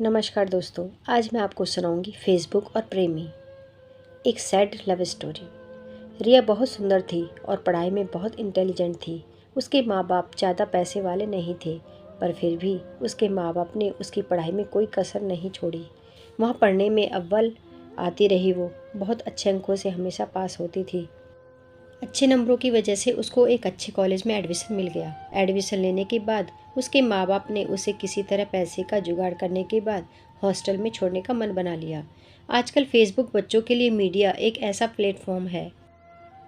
नमस्कार दोस्तों, आज मैं आपको सुनाऊंगी फेसबुक और प्रेमी, एक सैड लव स्टोरी। रिया बहुत सुंदर थी और पढ़ाई में बहुत इंटेलिजेंट थी। उसके माँ बाप ज़्यादा पैसे वाले नहीं थे, पर फिर भी उसके माँ बाप ने उसकी पढ़ाई में कोई कसर नहीं छोड़ी। वहाँ पढ़ने में अव्वल आती रही। वो बहुत अच्छे अंकों से हमेशा पास होती थी। अच्छे नंबरों की वजह से उसको एक अच्छे कॉलेज में एडमिशन मिल गया। एडमिशन लेने के बाद उसके माँ बाप ने उसे किसी तरह पैसे का जुगाड़ करने के बाद हॉस्टल में छोड़ने का मन बना लिया। आजकल फेसबुक बच्चों के लिए मीडिया एक ऐसा प्लेटफॉर्म है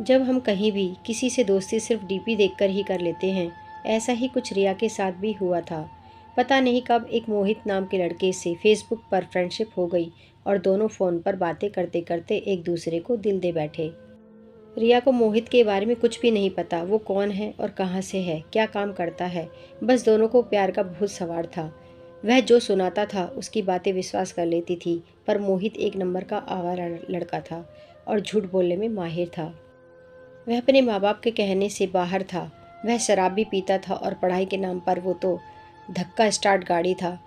जब हम कहीं भी किसी से दोस्ती सिर्फ डीपी देखकर ही कर लेते हैं। ऐसा ही कुछ रिया के साथ भी हुआ था। पता नहीं कब एक मोहित नाम के लड़के से फेसबुक पर फ्रेंडशिप हो गई और दोनों फ़ोन पर बातें करते करते एक दूसरे को दिल दे बैठे। रिया को मोहित के बारे में कुछ भी नहीं पता। वो कौन है और कहाँ से है, क्या काम करता है। बस दोनों को प्यार का भूत सवार था। वह जो सुनाता था उसकी बातें विश्वास कर लेती थी। पर मोहित एक नंबर का आवारा लड़का था और झूठ बोलने में माहिर था। वह अपने माँ बाप के कहने से बाहर था। वह शराब भी पीता था और पढ़ाई के नाम पर वो तो धक्का स्टार्ट गाड़ी था।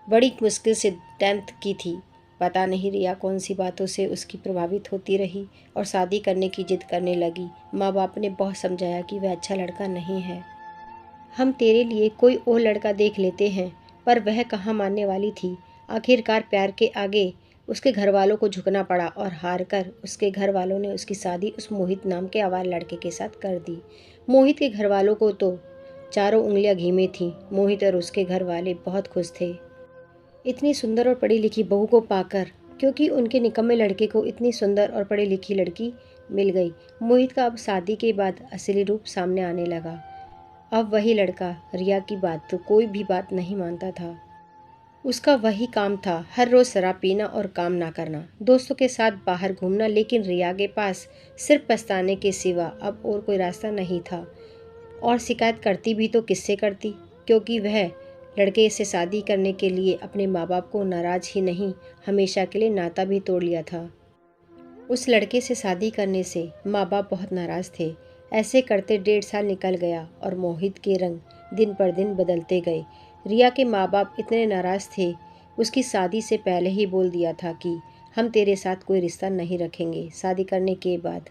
बड़ी मुश्किल से 10th की थी। पता नहीं रिया कौन सी बातों से उसकी प्रभावित होती रही और शादी करने की जिद करने लगी। माँ बाप ने बहुत समझाया कि वह अच्छा लड़का नहीं है, हम तेरे लिए कोई और लड़का देख लेते हैं, पर वह कहाँ मानने वाली थी। आखिरकार प्यार के आगे उसके घर वालों को झुकना पड़ा और हार कर उसके घर वालों ने उसकी शादी उस मोहित नाम के आवारा लड़के के साथ कर दी। मोहित के घर वालों को तो चारों उंगलियां घी में थीं। मोहित और उसके घर वाले बहुत खुश थे इतनी सुंदर और पढ़ी लिखी बहू को पाकर, क्योंकि उनके निकम्मे लड़के को इतनी सुंदर और पढ़ी लिखी लड़की मिल गई। मोहित का अब शादी के बाद असली रूप सामने आने लगा। अब वही लड़का रिया की बात तो कोई भी बात नहीं मानता था। उसका वही काम था, हर रोज शराब पीना और काम ना करना, दोस्तों के साथ बाहर घूमना। लेकिन रिया के पास सिर्फ पछताने के सिवा अब और कोई रास्ता नहीं था। और शिकायत करती भी तो किससे करती, क्योंकि वह लड़के से शादी करने के लिए अपने माँ बाप को नाराज ही नहीं, हमेशा के लिए नाता भी तोड़ लिया था। उस लड़के से शादी करने से माँ बाप बहुत नाराज थे। ऐसे करते 1.5 साल निकल गया और मोहित के रंग दिन पर दिन बदलते गए। रिया के माँ बाप इतने नाराज थे, उसकी शादी से पहले ही बोल दिया था कि हम तेरे साथ कोई रिश्ता नहीं रखेंगे। शादी करने के बाद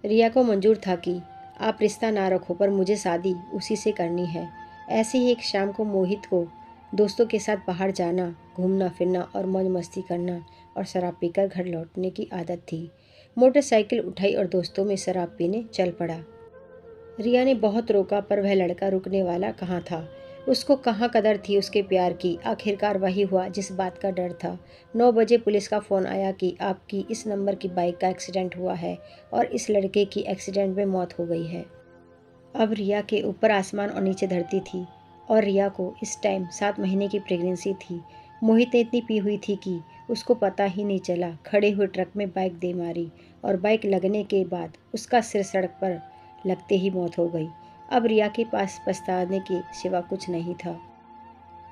रिया को मंजूर था कि आप रिश्ता ना रखो, पर मुझे शादी उसी से करनी है। ऐसे ही एक शाम को मोहित को दोस्तों के साथ बाहर जाना, घूमना फिरना और मौज मस्ती करना और शराब पीकर घर लौटने की आदत थी। मोटरसाइकिल उठाई और दोस्तों में शराब पीने चल पड़ा। रिया ने बहुत रोका, पर वह लड़का रुकने वाला कहाँ था। उसको कहाँ कदर थी उसके प्यार की। आखिरकार वही हुआ जिस बात का डर था। 9 बजे पुलिस का फ़ोन आया कि आपकी इस नंबर की बाइक का एक्सीडेंट हुआ है और इस लड़के की एक्सीडेंट में मौत हो गई है। अब रिया के ऊपर आसमान और नीचे धरती थी और रिया को इस टाइम 7 महीने की प्रेगनेंसी थी। मोहित ने इतनी पी हुई थी कि उसको पता ही नहीं चला। खड़े हुए ट्रक में बाइक दे मारी और बाइक लगने के बाद उसका सिर सड़क पर लगते ही मौत हो गई। अब रिया के पास पछताने के सिवा कुछ नहीं था।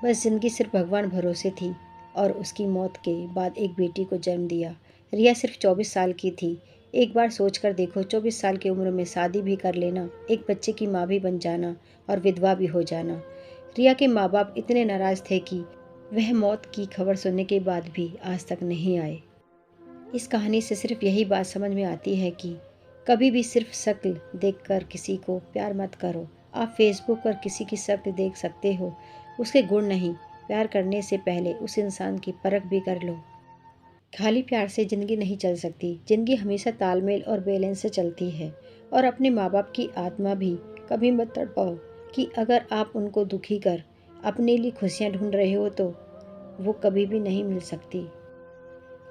बस जिंदगी सिर्फ भगवान भरोसे थी और उसकी मौत के बाद एक बेटी को जन्म दिया। रिया सिर्फ 24 साल की थी। एक बार सोच कर देखो, 24 साल की उम्र में शादी भी कर लेना, एक बच्चे की माँ भी बन जाना और विधवा भी हो जाना। रिया के माँ बाप इतने नाराज थे कि वह मौत की खबर सुनने के बाद भी आज तक नहीं आए। इस कहानी से सिर्फ यही बात समझ में आती है कि कभी भी सिर्फ शक्ल देखकर किसी को प्यार मत करो। आप फेसबुक पर किसी की शक्ल देख सकते हो, उसके गुण नहीं। प्यार करने से पहले उस इंसान की परख भी कर लो। खाली प्यार से ज़िंदगी नहीं चल सकती। ज़िंदगी हमेशा तालमेल और बैलेंस से चलती है। और अपने माँ बाप की आत्मा भी कभी मत तड़पाओ कि अगर आप उनको दुखी कर अपने लिए खुशियाँ ढूंढ रहे हो तो वो कभी भी नहीं मिल सकती।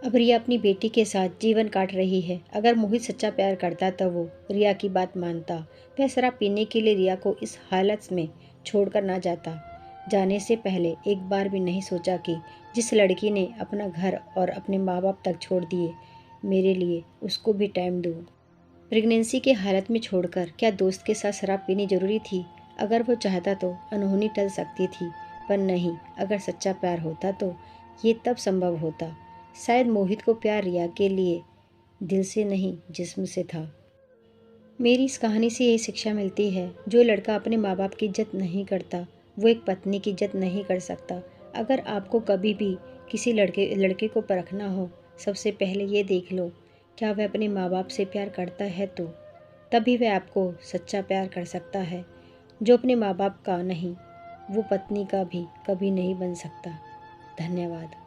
अब रिया अपनी बेटी के साथ जीवन काट रही है। अगर मोहित सच्चा प्यार करता तो वो रिया की बात मानता। वह शराब पीने के लिए रिया को इस हालत में छोड़कर ना जाता। जाने से पहले एक बार भी नहीं सोचा कि जिस लड़की ने अपना घर और अपने माँ बाप तक छोड़ दिए मेरे लिए, उसको भी टाइम दूँ। प्रेगनेंसी के हालत में छोड़कर क्या दोस्त के साथ शराब पीनी जरूरी थी? अगर वो चाहता तो अनहोनी टल सकती थी, पर नहीं। अगर सच्चा प्यार होता तो ये तब संभव होता। शायद मोहित को प्यार रिया के लिए दिल से नहीं, जिस्म से था। मेरी इस कहानी से यही शिक्षा मिलती है, जो लड़का अपने माँ बाप की इज्जत नहीं करता वो एक पत्नी की इज्जत नहीं कर सकता। अगर आपको कभी भी किसी लड़के को परखना हो, सबसे पहले ये देख लो क्या वह अपने माँ बाप से प्यार करता है, तो तभी वह आपको सच्चा प्यार कर सकता है। जो अपने माँ बाप का नहीं, वो पत्नी का भी कभी नहीं बन सकता। धन्यवाद।